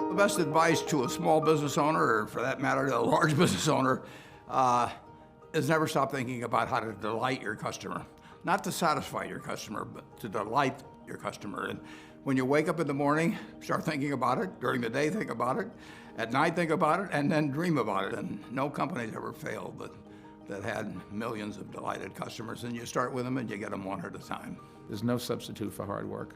The best advice to a small business owner, or for that matter, to a large business owner, is never stop thinking about how to delight your customer. Not to satisfy your customer, but to delight your customer. And when you wake up in the morning, start thinking about it. During the day, think about it. At night, think about it, and then dream about it. And no company's ever failed that had millions of delighted customers. And you start with them and you get them one at a time. There's no substitute for hard work.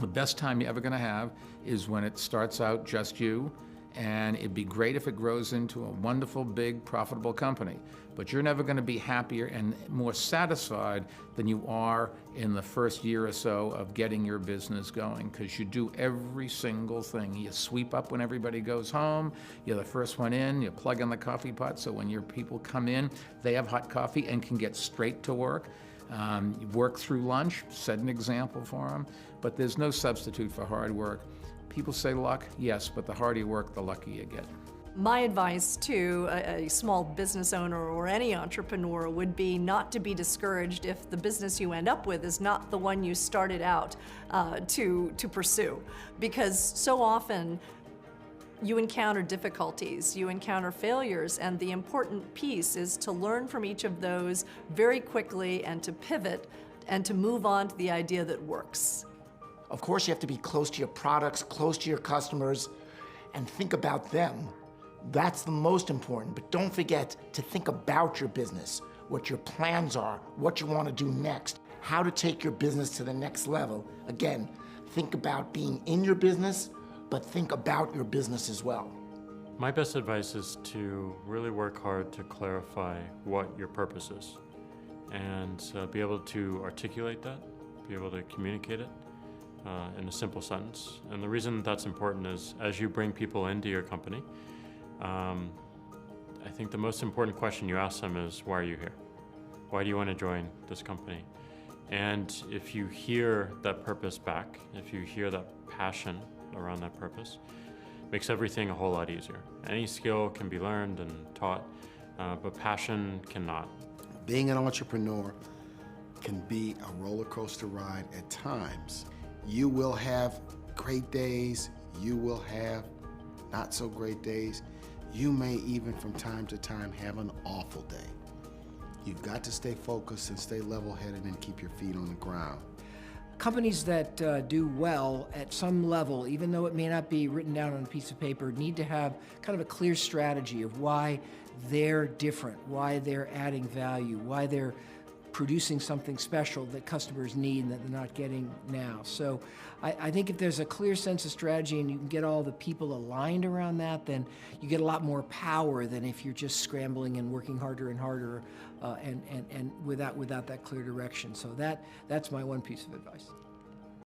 The best time you're ever going to have is when it starts out just you, and it'd be great if it grows into a wonderful, big, profitable company. But you're never going to be happier and more satisfied than you are in the first year or so of getting your business going, because you do every single thing. You sweep up when everybody goes home, you're the first one in, you plug in the coffee pot, so when your people come in, they have hot coffee and can get straight to work. You work through lunch, set an example for them, but there's no substitute for hard work. People say luck, yes, but the harder you work, the luckier you get. My advice to a small business owner or any entrepreneur would be not to be discouraged if the business you end up with is not the one you started out to pursue, because so often you encounter difficulties, you encounter failures, and the important piece is to learn from each of those very quickly and to pivot and to move on to the idea that works. Of course, you have to be close to your products, close to your customers, and think about them. That's the most important, but don't forget to think about your business, what your plans are, what you want to do next, how to take your business to the next level. Again, think about being in your business, but think about your business as well. My best advice is to really work hard to clarify what your purpose is and be able to articulate that, be able to communicate it in a simple sentence. And the reason that's important is as you bring people into your company, I think the most important question you ask them is, why are you here? Why do you want to join this company? And if you hear that purpose back, if you hear that passion around that purpose, it makes everything a whole lot easier. Any skill can be learned and taught, but passion cannot. Being an entrepreneur can be a roller coaster ride at times. You will have great days, you will have not so great days. You may even from time to time have an awful day. You've got to stay focused and stay level-headed and keep your feet on the ground. Companies that do well at some level, even though it may not be written down on a piece of paper, need to have kind of a clear strategy of why they're different, why they're adding value, why they're producing something special that customers need and that they're not getting now. So I think if there's a clear sense of strategy and you can get all the people aligned around that, then you get a lot more power than if you're just scrambling and working harder and harder and without that clear direction. So that's my one piece of advice.